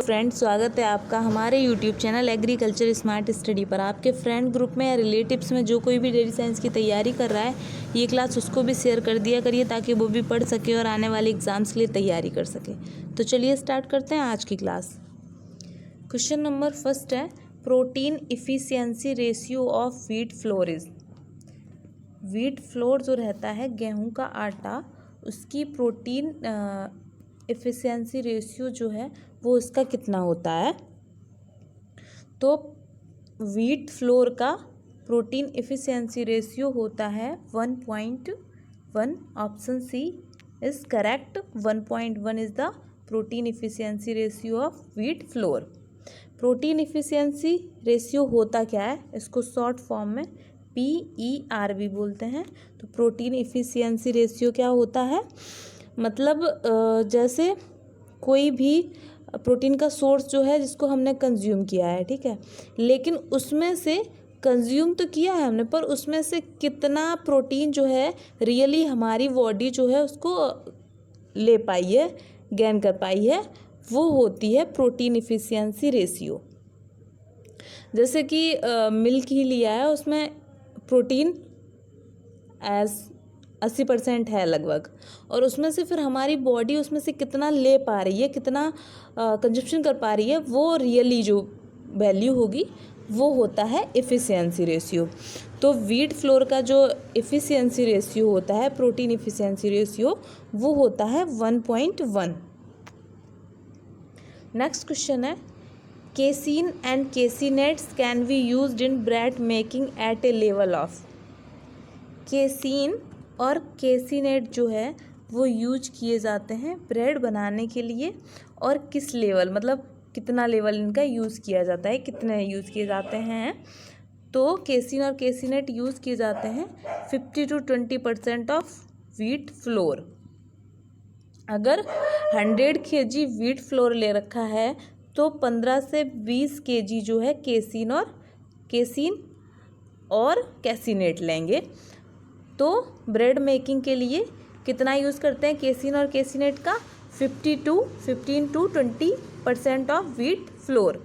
Friends, स्वागत है आपका हमारे YouTube channel agriculture smart study पर। आपके फ्रेंड ग्रुप में या रिलेटिव्स में जो कोई भी डेयरी साइंस की तैयारी कर रहा है, ये क्लास उसको भी शेयर कर दिया करिए ताकि वो भी पढ़ सके और आने वाले एग्जाम्स के लिए तैयारी कर सके। तो चलिए स्टार्ट करते हैं आज की क्लास। क्वेश्चन नंबर फर्स्ट है, protein efficiency ratio of wheat floor is. Wheat flour जो रहता है गेहूँ का आटा, उसकी प्रोटीन इफिशियंसी रेशियो जो है वो इसका कितना होता है। तो व्हीट फ्लोर का प्रोटीन इफिशियंसी रेशियो होता है 1.1। Option C is correct. 1.1 is the protein efficiency ratio of wheat flour. Protein efficiency ratio होता क्या है, इसको शॉर्ट फॉर्म में PER भी बोलते हैं। तो प्रोटीन इफिशियंसी रेशियो क्या होता है, मतलब जैसे कोई भी प्रोटीन का सोर्स जो है जिसको हमने कंज्यूम किया है, ठीक है, लेकिन उसमें से कंज्यूम तो किया है हमने, पर उसमें से कितना प्रोटीन जो है रियली हमारी बॉडी जो है उसको ले पाई है, गेन कर पाई है, वो होती है प्रोटीन इफिशियंसी रेशियो। जैसे कि मिल्क ही लिया है, उसमें प्रोटीन 80% है लगभग, और उसमें से फिर हमारी बॉडी उसमें से कितना ले पा रही है, कितना कंजप्शन कर पा रही है, वो रियली जो वैल्यू होगी वो होता है एफिशिएंसी रेशियो। तो व्हीट फ्लोर का जो एफिशिएंसी रेशियो होता है, प्रोटीन एफिशिएंसी रेशियो, वो होता है 1.1। नेक्स्ट क्वेश्चन है, casein and caseinates can be used in bread making at a level of. Casein और केसीनेट जो है वो यूज किए जाते हैं ब्रेड बनाने के लिए, और किस लेवल, मतलब कितना लेवल इनका यूज़ किया जाता है, कितने यूज़ किए जाते हैं। तो केसीन और केसीनेट यूज़ किए जाते हैं 50 to 20% ऑफ व्हीट फ्लोर। अगर 100 kg व्हीट फ्लोर ले रखा है तो 15 से 20 kg जो है केसीन और केसीनेट लेंगे। तो ब्रेड मेकिंग के लिए कितना यूज़ करते हैं केसीन और केसीनेट का, 15 to 20% of wheat flour.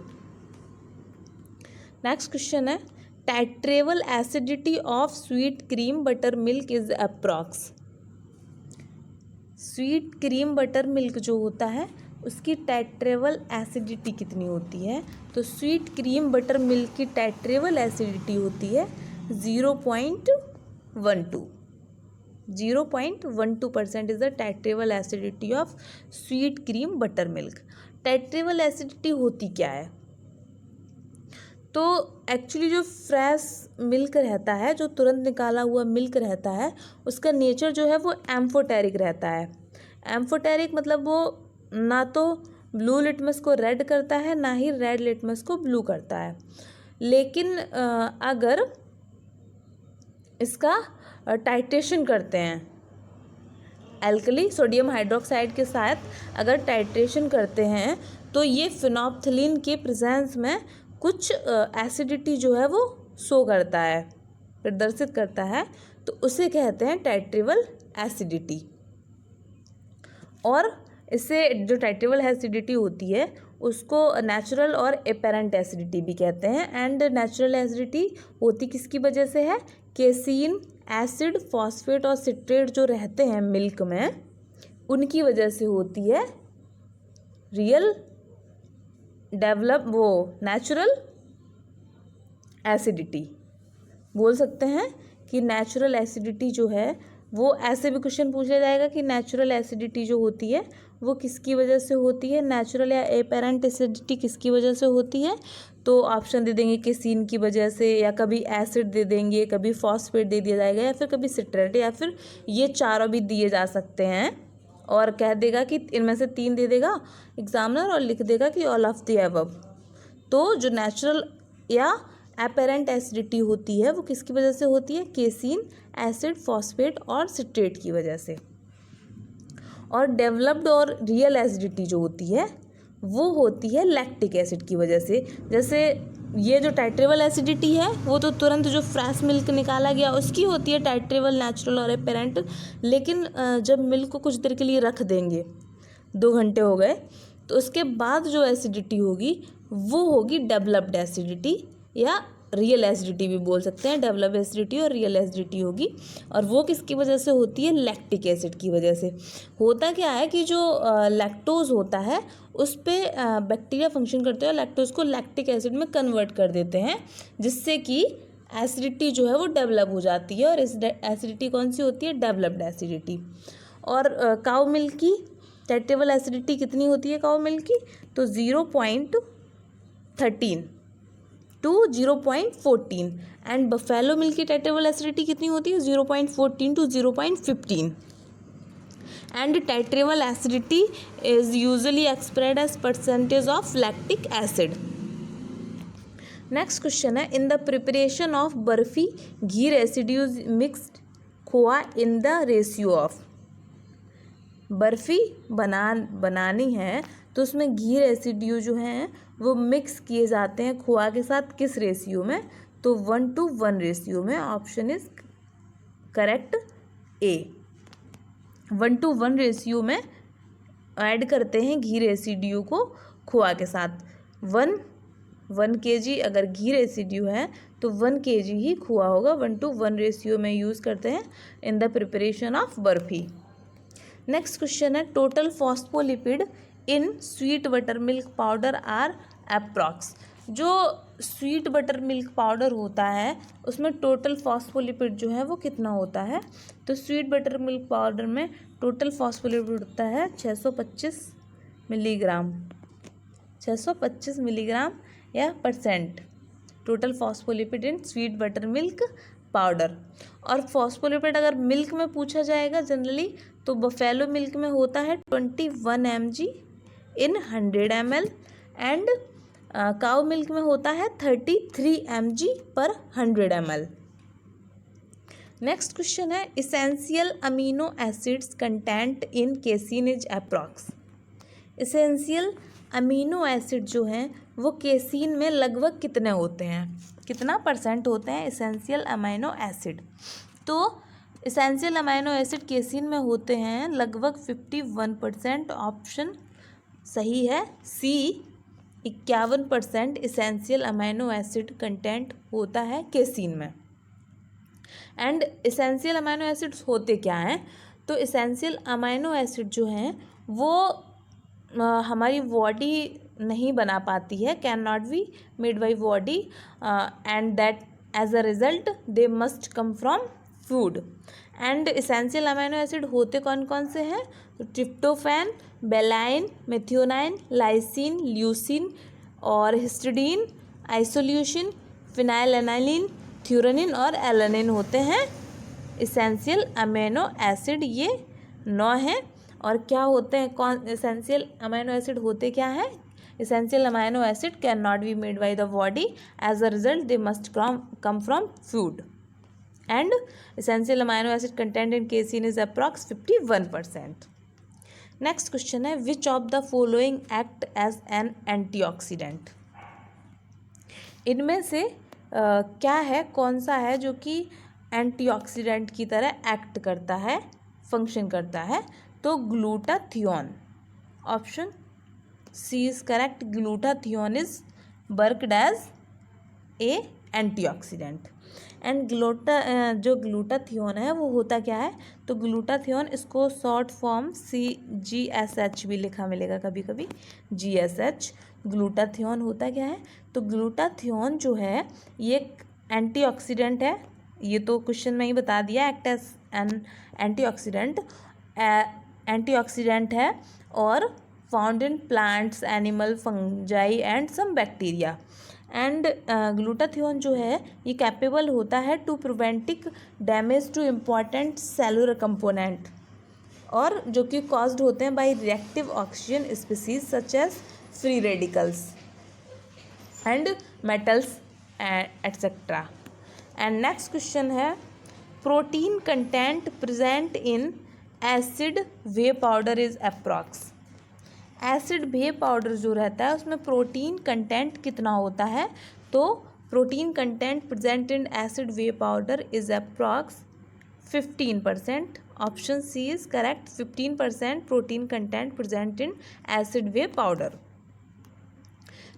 Next question है, titrable acidity of sweet cream butter milk is approx. Sweet cream butter milk जो होता है उसकी टाइट्रेबल एसिडिटी कितनी होती है। तो स्वीट क्रीम बटर मिल्क की टाइट्रेबल एसिडिटी होती है 0.12। 0.12% is the titrable acidity of sweet cream butter milk. Titrable acidity होती क्या है, तो एक्चुअली जो फ्रेश मिल्क रहता है, जो तुरंत निकाला हुआ मिल्क रहता है, उसका नेचर जो है वो एम्फोटेरिक रहता है। एम्फोटेरिक मतलब वो ना तो ब्लू लिटमस को रेड करता है, ना ही रेड लिटमस को ब्लू करता है। लेकिन अगर इसका टाइट्रेशन करते हैं एल्कली सोडियम हाइड्रोक्साइड के साथ, अगर टाइट्रेशन करते हैं तो ये फिनोप्थिलीन के प्रेजेंस में कुछ एसिडिटी जो है वो शो करता है, प्रदर्शित करता है, तो उसे कहते हैं टाइट्रेबल एसिडिटी। और इससे जो टाइट्रेबल एसिडिटी होती है उसको नेचुरल और एपेरेंट एसिडिटी भी कहते हैं। एंड नेचुरल एसिडिटी होती किसकी वजह से है, केसीन, एसिड, फॉस्फेट और सिट्रेट जो रहते हैं मिल्क में, उनकी वजह से होती है। रियल डेवलप वो नेचुरल एसिडिटी बोल सकते हैं कि नेचुरल एसिडिटी जो है वो, ऐसे भी क्वेश्चन पूछा जाएगा कि नेचुरल एसिडिटी जो होती है वो किसकी वजह से होती है, नेचुरल या एपेरेंट एसिडिटी किसकी वजह से होती है। तो ऑप्शन दे देंगे केसीन की वजह से, या कभी एसिड दे देंगे, कभी फॉस्फेट दे दिया जाएगा, या फिर कभी सिट्रेट, या फिर ये चारों भी दिए जा सकते हैं। और कह देगा कि इनमें से 3 दे देगा एग्जामिनर, और लिख देगा कि ऑल ऑफ द अबव। तो जो नेचुरल या एपेरेंट एसिडिटी होती है वो किसकी वजह से होती है, केसीन, एसिड, फॉस्फेट और सिट्रेट की वजह से। और डेवलप्ड और रियल एसिडिटी जो होती है वो होती है लैक्टिक एसिड की वजह से। जैसे ये जो टाइट्रेबल एसिडिटी है वो तो तुरंत जो फ्रेश मिल्क निकाला गया उसकी होती है टाइट्रेबल, नेचुरल और एपेरेंट। लेकिन जब मिल्क को कुछ देर के लिए रख देंगे, 2 घंटे हो गए, तो उसके बाद जो एसिडिटी होगी वो होगी डेवलप्ड एसिडिटी, या रियल एसिडिटी भी बोल सकते हैं। डेवलप एसिडिटी और रियल एसिडिटी होगी, और वो किसकी वजह से होती है? लैक्टिक एसिड की वजह से। होता क्या है कि जो लैक्टोज होता है उस पर बैक्टीरिया फंक्शन करते हैं और लैक्टोज को लैक्टिक एसिड में कन्वर्ट कर देते हैं, जिससे कि एसिडिटी जो है वो डेवलप हो जाती है, और इस एसिडिटी कौन सी होती है? Developed acidity. और काऊ मिल्क की टेट्रेबल एसिडिटी कितनी होती है काऊ मिल्क की? तो 0.13 टू 0.14, एंड बफेलो मिल्क की टेट्रेबल एसिडिटी कितनी होती है? 0.14 to 0.15, and titrable acidity is usually expressed as percentage of lactic acid. Next question है, in the preparation of barfi ghee residues mixed khoa in the ratio of. Barfi बनानी है तो उसमें घी रेसिड्यू जो हैं वो मिक्स किए जाते हैं खोआ के साथ, किस रेशियो में? तो 1:1 रेशियो में। Option is correct A, 1:1 ratio में ऐड करते हैं घी रेसिड्यू को खोआ के साथ। 1 kg अगर घी रेसिड्यू है तो 1 kg ही खोआ होगा। 1:1 रेशियो में यूज़ करते हैं in the preparation of barfi. Next question है, total phospholipid in sweet butter milk powder are approx. जो स्वीट बटर मिल्क पाउडर होता है उसमें टोटल फॉस्फोलिपिड जो है वो कितना होता है? तो स्वीट बटर मिल्क पाउडर में टोटल फॉस्फोलिपिड होता है 625 मिलीग्राम, 625 मिलीग्राम या percent total phospholipid in sweet butter milk powder. और फॉस्फोलिपिड अगर मिल्क में पूछा जाएगा जनरली तो बफेलो मिल्क में होता है 21 mg in 100 ml, and cow milk में होता है 33 mg पर 100 ml। नेक्स्ट क्वेश्चन है, essential amino acids content in casein is approx. Essential amino acid जो हैं वो केसीन में लगभग कितने होते हैं? कितना परसेंट होते हैं इसेंशियल अमीनो एसिड? तो इसेंशियल अमीनो एसिड केसीन में होते हैं लगभग 51%। ऑप्शन सही है सी, 51% इसेंशियल अमीनो एसिड कंटेंट होता है केसीन में। एंड इसेंशियल अमीनो एसिड्स होते क्या हैं? तो इसेंशियल अमीनो एसिड जो हैं वो हमारी बॉडी नहीं बना पाती है, can not be made by body, and that as a result they must come from food. And essential amino acid होते कौन कौन से हैं? तो tryptophan, valine, methionine, lysine, leucine और हिस्टिडीन, आइसोल्यूसिन, फिनाइलएनालिन, थ्यूरनिन और एलानिन होते हैं इसेंशियल अमीनो एसिड। ये 9 हैं। और क्या होते हैं कौन इसेंशियल अमीनो एसिड होते क्या हैं? Essential amino acid can not be made by the body, as a result they must come from food, and essential amino acid content in casein is approx 51%। Next question है, which of the following act as an antioxidant. इनमें से क्या है, कौन सा है जो कि एंटीऑक्सीडेंट की तरह एक्ट करता है, फंक्शन करता है? तो glutathione. Option C is correct, glutathione is worked as a antioxidant. And जो ग्लूटाथियोन है वो होता क्या है? तो ग्लूटाथियोन, इसको शॉर्ट फॉर्म GSH भी लिखा मिलेगा कभी कभी, GSH। ग्लूटाथियोन होता क्या है? तो ग्लूटाथियोन जो है ये एंटीऑक्सीडेंट है, ये तो क्वेश्चन में ही बता दिया, एक्ट एज एन एंटीऑक्सीडेंट है और found in plants, animal, fungi and some bacteria. And glutathione जो है ये कैपेबल होता है to preventing damage to important cellular component, और जो कि कॉज्ड होते हैं by reactive oxygen species such as free radicals and metals etcetera. And next question है, protein content present in acid whey powder is approx. Acid whey powder जो रहता है उसमें प्रोटीन कंटेंट कितना होता है? तो protein content present in acid whey powder is approx 15%। Option C is correct. 15% protein content present in acid whey powder.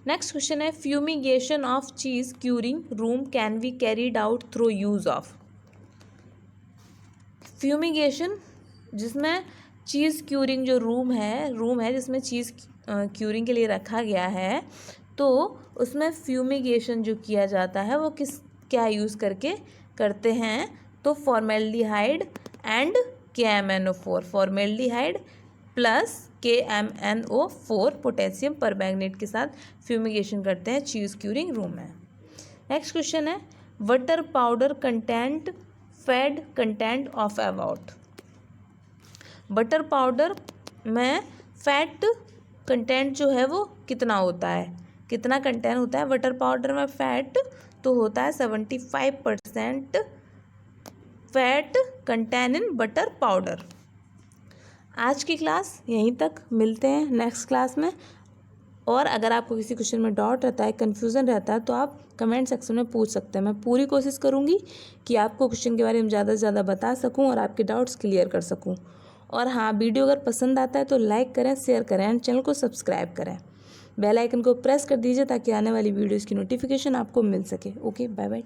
Next question है fumigation of cheese curing room can be carried out through use of. Fumigation जिसमें cheese curing जो room है जिसमें cheese curing के लिए रखा गया है, तो उसमें फ्यूमिगेशन जो किया जाता है वो क्या यूज़ करके करते हैं, तो formaldehyde and KMnO4. Formaldehyde plus KMnO4 potassium permanganate के साथ फ्यूमिगेशन करते हैं चीज़ क्यूरिंग रूम में. नेक्स्ट क्वेश्चन है water powder content fat content of about. Butter powder में फैट कंटेंट जो है वो कितना होता है, कितना कंटेंट होता है बटर पाउडर में फैट, तो होता है 75% fat content in butter powder. आज की क्लास यहीं तक, मिलते हैं नेक्स्ट क्लास में. और अगर आपको किसी क्वेश्चन में डाउट रहता है, कन्फ्यूज़न रहता है, तो आप कमेंट सेक्शन में पूछ सकते हैं. मैं पूरी कोशिश करूँगी कि आपको क्वेश्चन के बारे में ज़्यादा से ज़्यादा बता सकूँ और आपके डाउट्स क्लियर कर सकूँ. और हाँ, वीडियो अगर पसंद आता है तो लाइक करें, शेयर करें एंड चैनल को सब्सक्राइब करें. बेल आइकन को प्रेस कर दीजिए ताकि आने वाली वीडियोज़ की नोटिफिकेशन आपको मिल सके. Okay, bye bye.